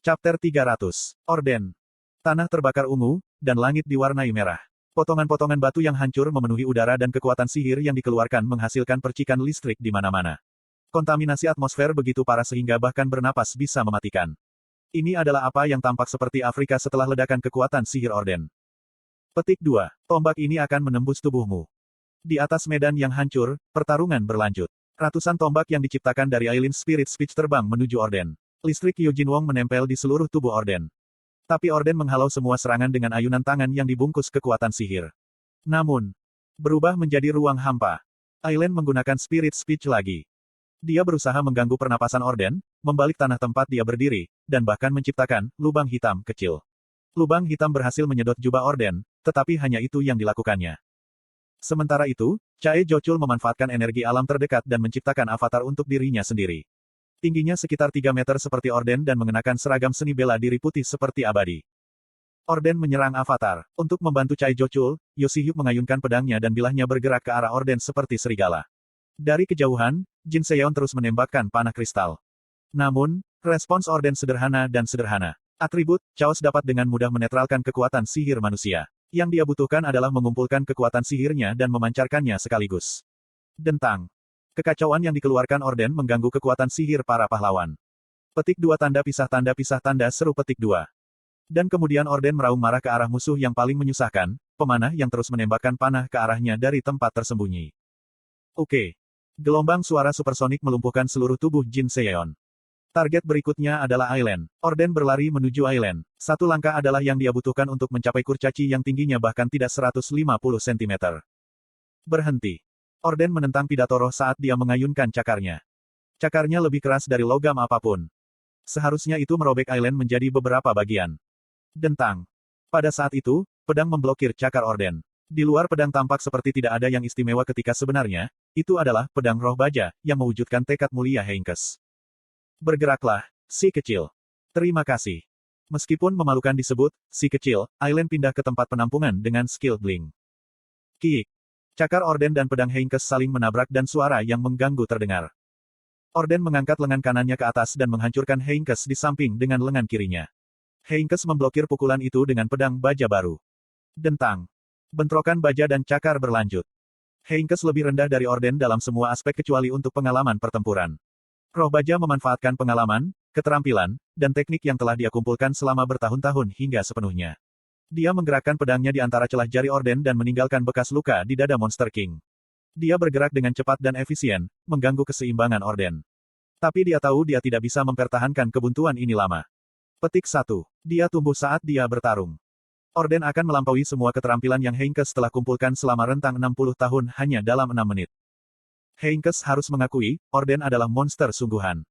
Chapter 300. Orden. Tanah terbakar ungu, dan langit diwarnai merah. Potongan-potongan batu yang hancur memenuhi udara dan kekuatan sihir yang dikeluarkan menghasilkan percikan listrik di mana-mana. Kontaminasi atmosfer begitu parah sehingga bahkan bernapas bisa mematikan. Ini adalah apa yang tampak seperti Afrika setelah ledakan kekuatan sihir Orden. Petik 2. Tombak ini akan menembus tubuhmu. Di atas medan yang hancur, pertarungan berlanjut. Ratusan tombak yang diciptakan dari Aileen Spirit Speech terbang menuju Orden. Listrik Yujin Wong menempel di seluruh tubuh Orden. Tapi Orden menghalau semua serangan dengan ayunan tangan yang dibungkus kekuatan sihir. Namun, berubah menjadi ruang hampa. Aileen menggunakan Spirit Speech lagi. Dia berusaha mengganggu pernapasan Orden, membalik tanah tempat dia berdiri, dan bahkan menciptakan lubang hitam kecil. Lubang hitam berhasil menyedot jubah Orden, tetapi hanya itu yang dilakukannya. Sementara itu, Chae Jochul memanfaatkan energi alam terdekat dan menciptakan avatar untuk dirinya sendiri. Tingginya sekitar 3 meter seperti Orden dan mengenakan seragam seni bela diri putih seperti abadi. Orden menyerang avatar. Untuk membantu Chae Jochul, Yoshihyuk mengayunkan pedangnya dan bilahnya bergerak ke arah Orden seperti serigala. Dari kejauhan, Jin Seon terus menembakkan panah kristal. Namun, respons Orden sederhana dan sederhana. Atribut, Chaos dapat dengan mudah menetralkan kekuatan sihir manusia. Yang dia butuhkan adalah mengumpulkan kekuatan sihirnya dan memancarkannya sekaligus. Dentang. Kekacauan yang dikeluarkan Orden mengganggu kekuatan sihir para pahlawan. Petik 2 tanda pisah seru petik 2. Dan kemudian Orden meraung marah ke arah musuh yang paling menyusahkan, pemanah yang terus menembakkan panah ke arahnya dari tempat tersembunyi. Oke. Gelombang suara supersonik melumpuhkan seluruh tubuh Jin Seon. Target berikutnya adalah Aileen. Orden berlari menuju Aileen. Satu langkah adalah yang dia butuhkan untuk mencapai kurcaci yang tingginya bahkan tidak 150 cm. Berhenti. Orden menentang pidato roh saat dia mengayunkan cakarnya. Cakarnya lebih keras dari logam apapun. Seharusnya itu merobek Aileen menjadi beberapa bagian. Dentang. Pada saat itu, pedang memblokir cakar Orden. Di luar pedang tampak seperti tidak ada yang istimewa ketika sebenarnya, itu adalah pedang roh baja, yang mewujudkan tekad mulia Heinkes. Bergeraklah, si kecil. Terima kasih. Meskipun memalukan disebut, si kecil, Aileen pindah ke tempat penampungan dengan skill Blink. Kiik. Cakar Orden dan pedang Heinkes saling menabrak dan suara yang mengganggu terdengar. Orden mengangkat lengan kanannya ke atas dan menghancurkan Heinkes di samping dengan lengan kirinya. Heinkes memblokir pukulan itu dengan pedang baja baru. Dentang. Bentrokan baja dan cakar berlanjut. Heinkes lebih rendah dari Orden dalam semua aspek kecuali untuk pengalaman pertempuran. Roh baja memanfaatkan pengalaman, keterampilan, dan teknik yang telah dia kumpulkan selama bertahun-tahun hingga sepenuhnya. Dia menggerakkan pedangnya di antara celah jari Orden dan meninggalkan bekas luka di dada Monster King. Dia bergerak dengan cepat dan efisien, mengganggu keseimbangan Orden. Tapi dia tahu dia tidak bisa mempertahankan kebuntuan ini lama. Petik 1. Dia tumbuh saat dia bertarung. Orden akan melampaui semua keterampilan yang Heinkes telah kumpulkan selama rentang 60 tahun hanya dalam 6 menit. Heinkes harus mengakui, Orden adalah monster sungguhan.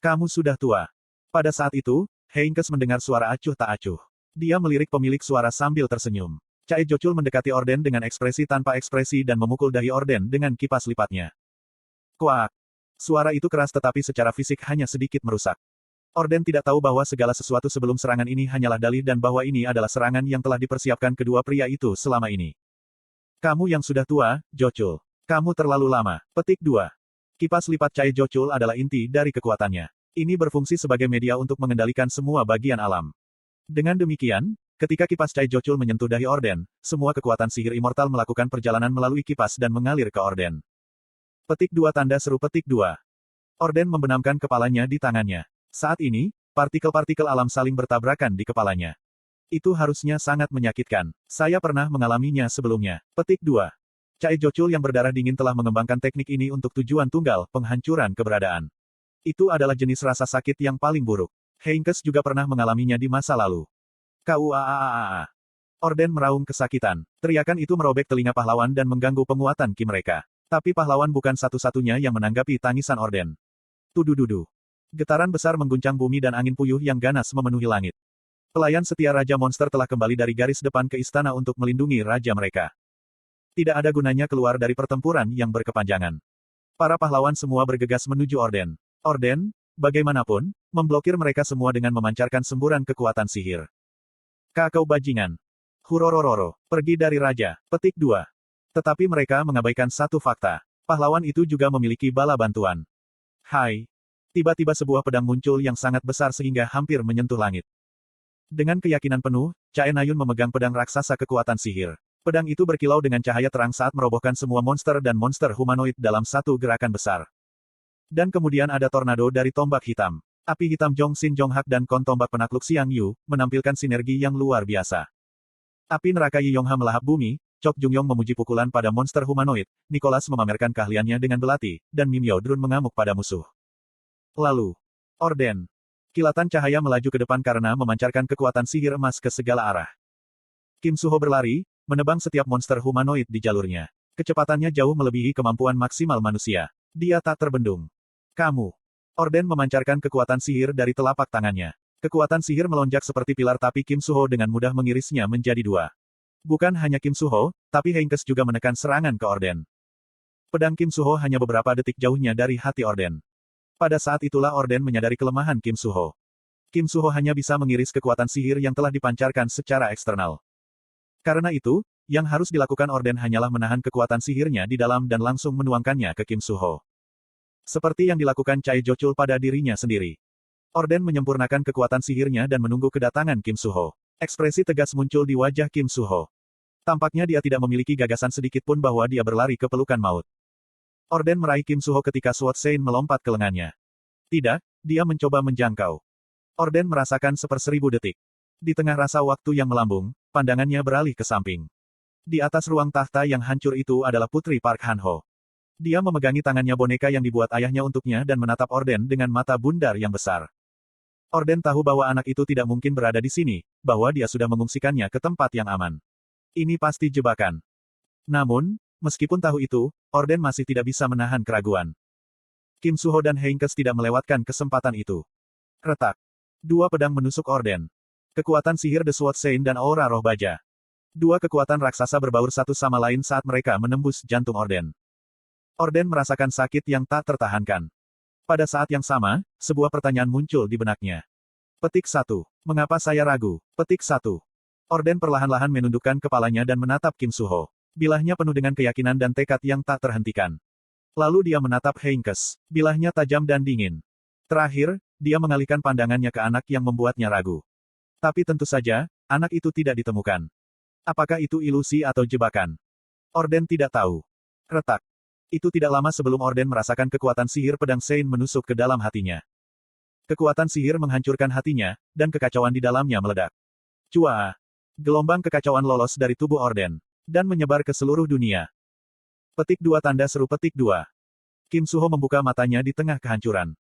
Kamu sudah tua. Pada saat itu, Heinkes mendengar suara acuh tak acuh. Dia melirik pemilik suara sambil tersenyum. Chae Jochul mendekati Orden dengan ekspresi tanpa ekspresi dan memukul dahi Orden dengan kipas lipatnya. Kuak. Suara itu keras tetapi secara fisik hanya sedikit merusak. Orden tidak tahu bahwa segala sesuatu sebelum serangan ini hanyalah dalih dan bahwa ini adalah serangan yang telah dipersiapkan kedua pria itu selama ini. Kamu yang sudah tua, Jochul. Kamu terlalu lama. Petik 2. Kipas lipat Chae Jochul adalah inti dari kekuatannya. Ini berfungsi sebagai media untuk mengendalikan semua bagian alam. Dengan demikian, ketika kipas Chae Jochul menyentuh dahi Orden, semua kekuatan sihir immortal melakukan perjalanan melalui kipas dan mengalir ke Orden. Petik 2 tanda seru petik 2. Orden membenamkan kepalanya di tangannya. Saat ini, partikel-partikel alam saling bertabrakan di kepalanya. Itu harusnya sangat menyakitkan. Saya pernah mengalaminya sebelumnya. Petik 2. Chae Jochul yang berdarah dingin telah mengembangkan teknik ini untuk tujuan tunggal, penghancuran keberadaan. Itu adalah jenis rasa sakit yang paling buruk. Heinkes juga pernah mengalaminya di masa lalu. Kuaaaaaa. Orden meraung kesakitan. Teriakan itu merobek telinga pahlawan dan mengganggu penguatan ki mereka. Tapi pahlawan bukan satu-satunya yang menanggapi tangisan Orden. Tudududu. Getaran besar mengguncang bumi dan angin puyuh yang ganas memenuhi langit. Pelayan setia Raja Monster telah kembali dari garis depan ke istana untuk melindungi raja mereka. Tidak ada gunanya keluar dari pertempuran yang berkepanjangan. Para pahlawan semua bergegas menuju Orden. Orden, bagaimanapun, memblokir mereka semua dengan memancarkan semburan kekuatan sihir. Kakau bajingan. Hurorororo. Pergi dari raja. Petik 2. Tetapi mereka mengabaikan satu fakta. Pahlawan itu juga memiliki bala bantuan. Hai. Tiba-tiba sebuah pedang muncul yang sangat besar sehingga hampir menyentuh langit. Dengan keyakinan penuh, Chae Nayun memegang pedang raksasa kekuatan sihir. Pedang itu berkilau dengan cahaya terang saat merobohkan semua monster dan monster humanoid dalam satu gerakan besar. Dan kemudian ada tornado dari tombak hitam. Api hitam Jong Sin Jong Hak dan kon tombak penakluk Xiang Yu, menampilkan sinergi yang luar biasa. Api neraka Yi Yongha melahap bumi, Chok Jungyong memuji pukulan pada monster humanoid, Nicholas memamerkan keahliannya dengan belati, dan Mimyo Drun mengamuk pada musuh. Lalu, Orden. Kilatan cahaya melaju ke depan karena memancarkan kekuatan sihir emas ke segala arah. Kim Suho berlari, menebang setiap monster humanoid di jalurnya. Kecepatannya jauh melebihi kemampuan maksimal manusia. Dia tak terbendung. Kamu. Orden memancarkan kekuatan sihir dari telapak tangannya. Kekuatan sihir melonjak seperti pilar tapi Kim Suho dengan mudah mengirisnya menjadi dua. Bukan hanya Kim Suho, tapi Heinkes juga menekan serangan ke Orden. Pedang Kim Suho hanya beberapa detik jauhnya dari hati Orden. Pada saat itulah Orden menyadari kelemahan Kim Suho. Kim Suho hanya bisa mengiris kekuatan sihir yang telah dipancarkan secara eksternal. Karena itu, yang harus dilakukan Orden hanyalah menahan kekuatan sihirnya di dalam dan langsung menuangkannya ke Kim Suho. Seperti yang dilakukan Chae Jochul pada dirinya sendiri. Orden menyempurnakan kekuatan sihirnya dan menunggu kedatangan Kim Suho. Ekspresi tegas muncul di wajah Kim Suho. Tampaknya dia tidak memiliki gagasan sedikit pun bahwa dia berlari ke pelukan maut. Orden meraih Kim Suho ketika Sword Sein melompat ke lengannya. Tidak, dia mencoba menjangkau. Orden merasakan 1/1000 detik. Di tengah rasa waktu yang melambung, pandangannya beralih ke samping. Di atas ruang tahta yang hancur itu adalah Putri Park Han-ho. Dia memegangi tangannya boneka yang dibuat ayahnya untuknya dan menatap Orden dengan mata bundar yang besar. Orden tahu bahwa anak itu tidak mungkin berada di sini, bahwa dia sudah mengungsikannya ke tempat yang aman. Ini pasti jebakan. Namun, meskipun tahu itu, Orden masih tidak bisa menahan keraguan. Kim Suho dan Heinkes tidak melewatkan kesempatan itu. Retak. Dua pedang menusuk Orden. Kekuatan sihir The Sword Sein dan aura roh baja. Dua kekuatan raksasa berbaur satu sama lain saat mereka menembus jantung Orden. Orden merasakan sakit yang tak tertahankan. Pada saat yang sama, sebuah pertanyaan muncul di benaknya. Petik 1. Mengapa saya ragu? Petik 1. Orden perlahan-lahan menundukkan kepalanya dan menatap Kim Suho. Bilahnya penuh dengan keyakinan dan tekad yang tak terhentikan. Lalu dia menatap Heinkes. Bilahnya tajam dan dingin. Terakhir, dia mengalihkan pandangannya ke anak yang membuatnya ragu. Tapi tentu saja, anak itu tidak ditemukan. Apakah itu ilusi atau jebakan? Orden tidak tahu. Retak. Itu tidak lama sebelum Orden merasakan kekuatan sihir pedang Sein menusuk ke dalam hatinya. Kekuatan sihir menghancurkan hatinya, dan kekacauan di dalamnya meledak. Cua! Gelombang kekacauan lolos dari tubuh Orden, dan menyebar ke seluruh dunia. Petik 2 tanda seru petik 2. Kim Suho membuka matanya di tengah kehancuran.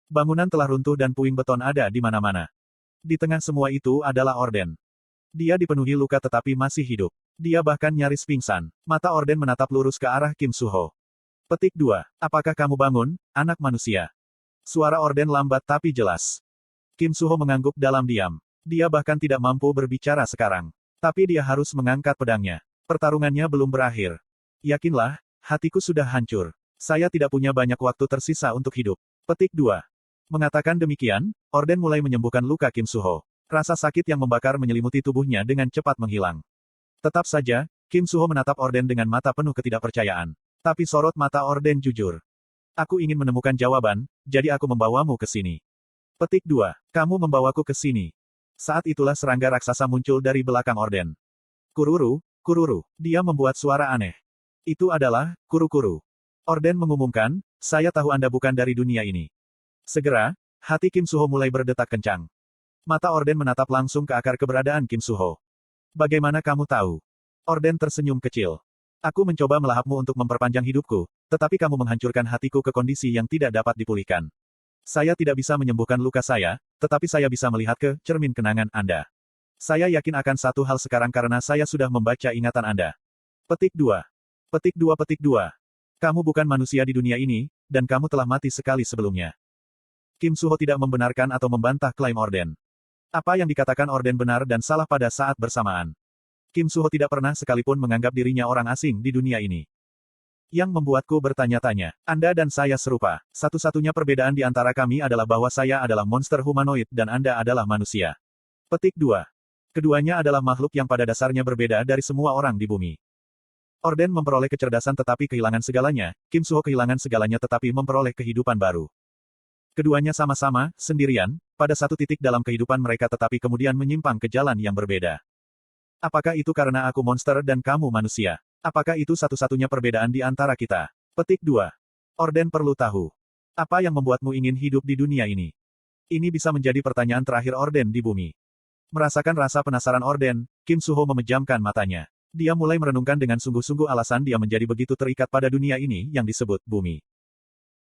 Bangunan telah runtuh dan puing beton ada di mana-mana. Di tengah semua itu adalah Orden. Dia dipenuhi luka tetapi masih hidup. Dia bahkan nyaris pingsan. Mata Orden menatap lurus ke arah Kim Suho. Petik 2. Apakah kamu bangun, anak manusia? Suara Orden lambat tapi jelas. Kim Suho mengangguk dalam diam. Dia bahkan tidak mampu berbicara sekarang. Tapi dia harus mengangkat pedangnya. Pertarungannya belum berakhir. Yakinlah, hatiku sudah hancur. Saya tidak punya banyak waktu tersisa untuk hidup. Petik 2. Mengatakan demikian, Orden mulai menyembuhkan luka Kim Suho. Rasa sakit yang membakar menyelimuti tubuhnya dengan cepat menghilang. Tetap saja, Kim Suho menatap Orden dengan mata penuh ketidakpercayaan. Tapi sorot mata Orden jujur. Aku ingin menemukan jawaban, jadi aku membawamu ke sini. Petik 2. Kamu membawaku ke sini. Saat itulah serangga raksasa muncul dari belakang Orden. Kururu, kururu. Dia membuat suara aneh. Itu adalah, kuru-kuru. Orden mengumumkan, saya tahu Anda bukan dari dunia ini. Segera, hati Kim Suho mulai berdetak kencang. Mata Orden menatap langsung ke akar keberadaan Kim Suho. Bagaimana kamu tahu? Orden tersenyum kecil. Aku mencoba melahapmu untuk memperpanjang hidupku, tetapi kamu menghancurkan hatiku ke kondisi yang tidak dapat dipulihkan. Saya tidak bisa menyembuhkan luka saya, tetapi saya bisa melihat ke cermin kenangan Anda. Saya yakin akan satu hal sekarang karena saya sudah membaca ingatan Anda. Petik 2. Petik 2 petik 2. Kamu bukan manusia di dunia ini, dan kamu telah mati sekali sebelumnya. Kim Suho tidak membenarkan atau membantah klaim Orden. Apa yang dikatakan Orden benar dan salah pada saat bersamaan. Kim Suho tidak pernah sekalipun menganggap dirinya orang asing di dunia ini. Yang membuatku bertanya-tanya, Anda dan saya serupa. Satu-satunya perbedaan di antara kami adalah bahwa saya adalah monster humanoid dan Anda adalah manusia. Petik 2. Keduanya adalah makhluk yang pada dasarnya berbeda dari semua orang di bumi. Orden memperoleh kecerdasan tetapi kehilangan segalanya, Kim Suho kehilangan segalanya tetapi memperoleh kehidupan baru. Keduanya sama-sama, sendirian, pada satu titik dalam kehidupan mereka tetapi kemudian menyimpang ke jalan yang berbeda. Apakah itu karena aku monster dan kamu manusia? Apakah itu satu-satunya perbedaan di antara kita? Petik 2. Orden perlu tahu. Apa yang membuatmu ingin hidup di dunia ini? Ini bisa menjadi pertanyaan terakhir Orden di bumi. Merasakan rasa penasaran Orden, Kim Suho memejamkan matanya. Dia mulai merenungkan dengan sungguh-sungguh alasan dia menjadi begitu terikat pada dunia ini yang disebut bumi.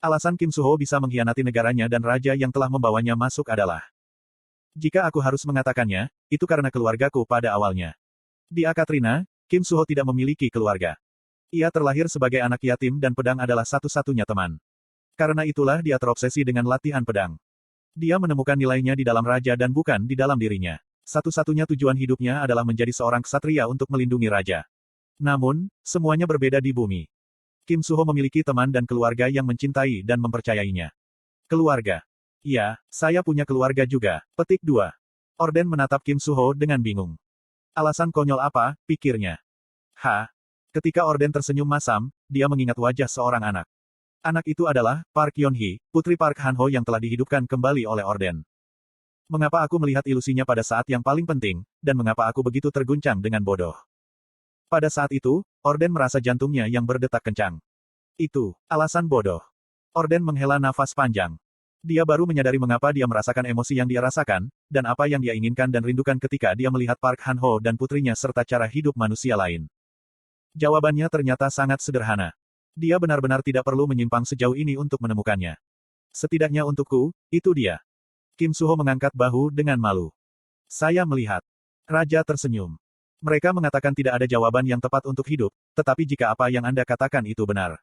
Alasan Kim Suho bisa mengkhianati negaranya dan raja yang telah membawanya masuk adalah, jika aku harus mengatakannya, itu karena keluargaku pada awalnya. Di Akatrina, Kim Suho tidak memiliki keluarga. Ia terlahir sebagai anak yatim dan pedang adalah satu-satunya teman. Karena itulah dia terobsesi dengan latihan pedang. Dia menemukan nilainya di dalam raja dan bukan di dalam dirinya. Satu-satunya tujuan hidupnya adalah menjadi seorang ksatria untuk melindungi raja. Namun, semuanya berbeda di bumi. Kim Suho memiliki teman dan keluarga yang mencintai dan mempercayainya. Keluarga. Ya, saya punya keluarga juga. Petik 2. Orden menatap Kim Suho dengan bingung. Alasan konyol apa, pikirnya. Ketika Orden tersenyum masam, dia mengingat wajah seorang anak. Anak itu adalah Park Yeon-hee, putri Park Han-ho yang telah dihidupkan kembali oleh Orden. Mengapa aku melihat ilusinya pada saat yang paling penting, dan mengapa aku begitu terguncang dengan bodoh? Pada saat itu, Orden merasa jantungnya yang berdetak kencang. Itu alasan bodoh. Orden menghela nafas panjang. Dia baru menyadari mengapa dia merasakan emosi yang dia rasakan, dan apa yang dia inginkan dan rindukan ketika dia melihat Park Han-ho dan putrinya serta cara hidup manusia lain. Jawabannya ternyata sangat sederhana. Dia benar-benar tidak perlu menyimpang sejauh ini untuk menemukannya. Setidaknya untukku, itu dia. Kim Suho mengangkat bahu dengan malu. Saya melihat. Raja tersenyum. Mereka mengatakan tidak ada jawaban yang tepat untuk hidup, tetapi jika apa yang Anda katakan itu benar.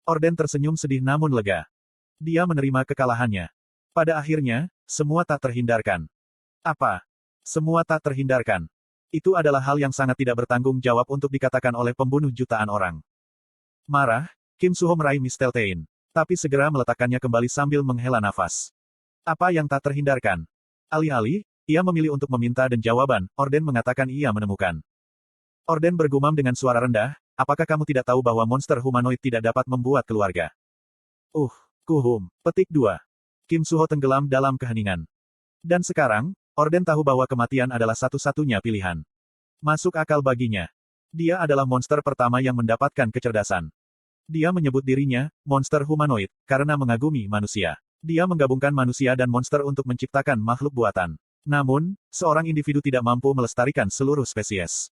Orden tersenyum sedih namun lega. Dia menerima kekalahannya. Pada akhirnya, semua tak terhindarkan. Apa? Semua tak terhindarkan. Itu adalah hal yang sangat tidak bertanggung jawab untuk dikatakan oleh pembunuh jutaan orang. Marah, Kim Suho meraih Misteltein. Tapi segera meletakkannya kembali sambil menghela nafas. Apa yang tak terhindarkan? Alih-alih, ia memilih untuk meminta dan jawaban, Orden mengatakan ia menemukan. Orden bergumam dengan suara rendah, apakah kamu tidak tahu bahwa monster humanoid tidak dapat membuat keluarga? Kuhum. Petik 2. Kim Suho tenggelam dalam keheningan. Dan sekarang, Orden tahu bahwa kematian adalah satu-satunya pilihan. Masuk akal baginya. Dia adalah monster pertama yang mendapatkan kecerdasan. Dia menyebut dirinya, monster humanoid, karena mengagumi manusia. Dia menggabungkan manusia dan monster untuk menciptakan makhluk buatan. Namun, seorang individu tidak mampu melestarikan seluruh spesies.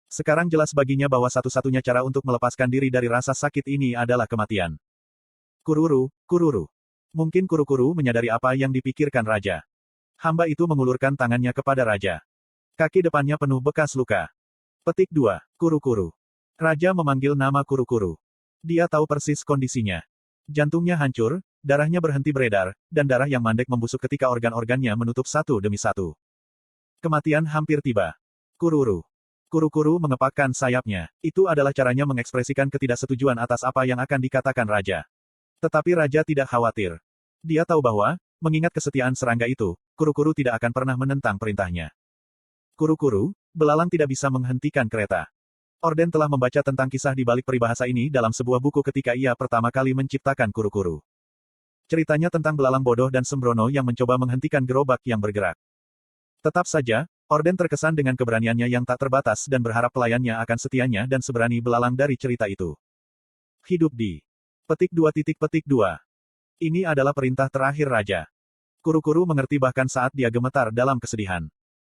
Sekarang jelas baginya bahwa satu-satunya cara untuk melepaskan diri dari rasa sakit ini adalah kematian. Kururu. Mungkin Kuru-Kuru menyadari apa yang dipikirkan Raja. Hamba itu mengulurkan tangannya kepada Raja. Kaki depannya penuh bekas luka. Petik 2. Kuru-Kuru. Raja memanggil nama Kuru-Kuru. Dia tahu persis kondisinya. Jantungnya hancur, darahnya berhenti beredar, dan darah yang mandek membusuk ketika organ-organnya menutup satu demi satu. Kematian hampir tiba. Kururu. Kuru-Kuru mengepakkan sayapnya. Itu adalah caranya mengekspresikan ketidaksetujuan atas apa yang akan dikatakan Raja. Tetapi Raja tidak khawatir. Dia tahu bahwa, mengingat kesetiaan serangga itu, Kuru-Kuru tidak akan pernah menentang perintahnya. Kuru-Kuru, belalang tidak bisa menghentikan kereta. Orden telah membaca tentang kisah di balik peribahasa ini dalam sebuah buku ketika ia pertama kali menciptakan Kuru-Kuru. Ceritanya tentang belalang bodoh dan sembrono yang mencoba menghentikan gerobak yang bergerak. Tetap saja, Orden terkesan dengan keberaniannya yang tak terbatas dan berharap pelayannya akan setianya dan seberani belalang dari cerita itu. Hidup di Petik 2. Ini adalah perintah terakhir Raja. Kuru-Kuru mengerti bahkan saat dia gemetar dalam kesedihan.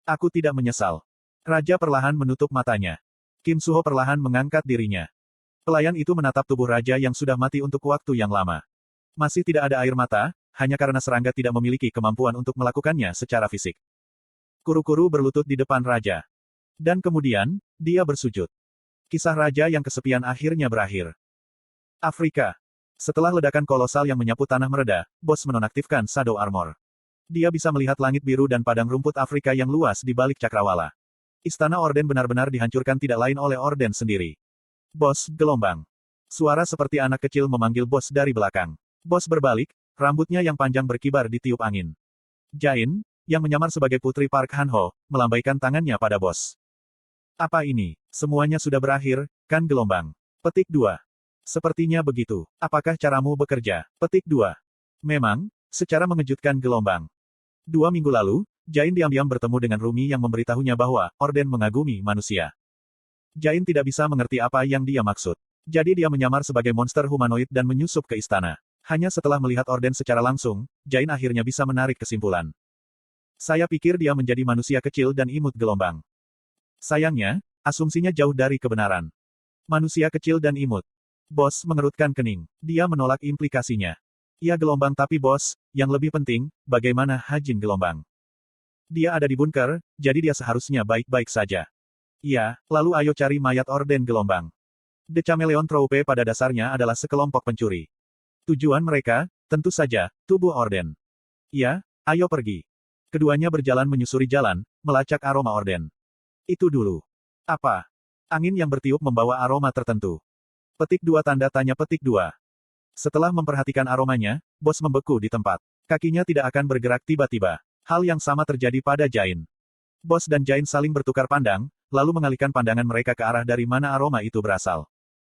Aku tidak menyesal. Raja perlahan menutup matanya. Kim Suho perlahan mengangkat dirinya. Pelayan itu menatap tubuh Raja yang sudah mati untuk waktu yang lama. Masih tidak ada air mata, hanya karena serangga tidak memiliki kemampuan untuk melakukannya secara fisik. Kuru-Kuru berlutut di depan Raja. Dan kemudian, dia bersujud. Kisah Raja yang kesepian akhirnya berakhir. Afrika. Setelah ledakan kolosal yang menyapu tanah mereda, Bos menonaktifkan Shadow Armor. Dia bisa melihat langit biru dan padang rumput Afrika yang luas di balik cakrawala. Istana Orden benar-benar dihancurkan tidak lain oleh Orden sendiri. Bos, gelombang. Suara seperti anak kecil memanggil Bos dari belakang. Bos berbalik, rambutnya yang panjang berkibar di tiup angin. Jain, yang menyamar sebagai putri Park Han-ho, melambaikan tangannya pada Bos. Apa ini? Semuanya sudah berakhir, kan gelombang? Petik 2. Sepertinya begitu. Apakah caramu bekerja? Petik 2. Memang, Secara mengejutkan gelombang. 2 minggu lalu, Jain diam-diam bertemu dengan Rumi yang memberitahunya bahwa Orden mengagumi manusia. Jain tidak bisa mengerti apa yang dia maksud. Jadi dia menyamar sebagai monster humanoid dan menyusup ke istana. Hanya setelah melihat Orden secara langsung, Jain akhirnya bisa menarik kesimpulan. Saya pikir dia menjadi manusia kecil dan imut gelombang. Sayangnya, asumsinya jauh dari kebenaran. Manusia kecil dan imut. Bos mengerutkan kening. Dia menolak implikasinya. Ya gelombang tapi bos, yang lebih penting, bagaimana Hajin gelombang? Dia ada di bunker, jadi dia seharusnya baik-baik saja. Iya, lalu ayo cari mayat Orden gelombang. The Chameleon Troupe pada dasarnya adalah sekelompok pencuri. Tujuan mereka, tentu saja, tubuh Orden. Ya, ayo pergi. Keduanya berjalan menyusuri jalan, melacak aroma Orden. Itu dulu. Apa? Angin yang bertiup membawa aroma tertentu. Petik 2 tanda tanya petik 2. Setelah memperhatikan aromanya, bos membeku di tempat. Kakinya tidak akan bergerak tiba-tiba. Hal yang sama terjadi pada Jain. Bos dan Jain saling bertukar pandang, lalu mengalihkan pandangan mereka ke arah dari mana aroma itu berasal.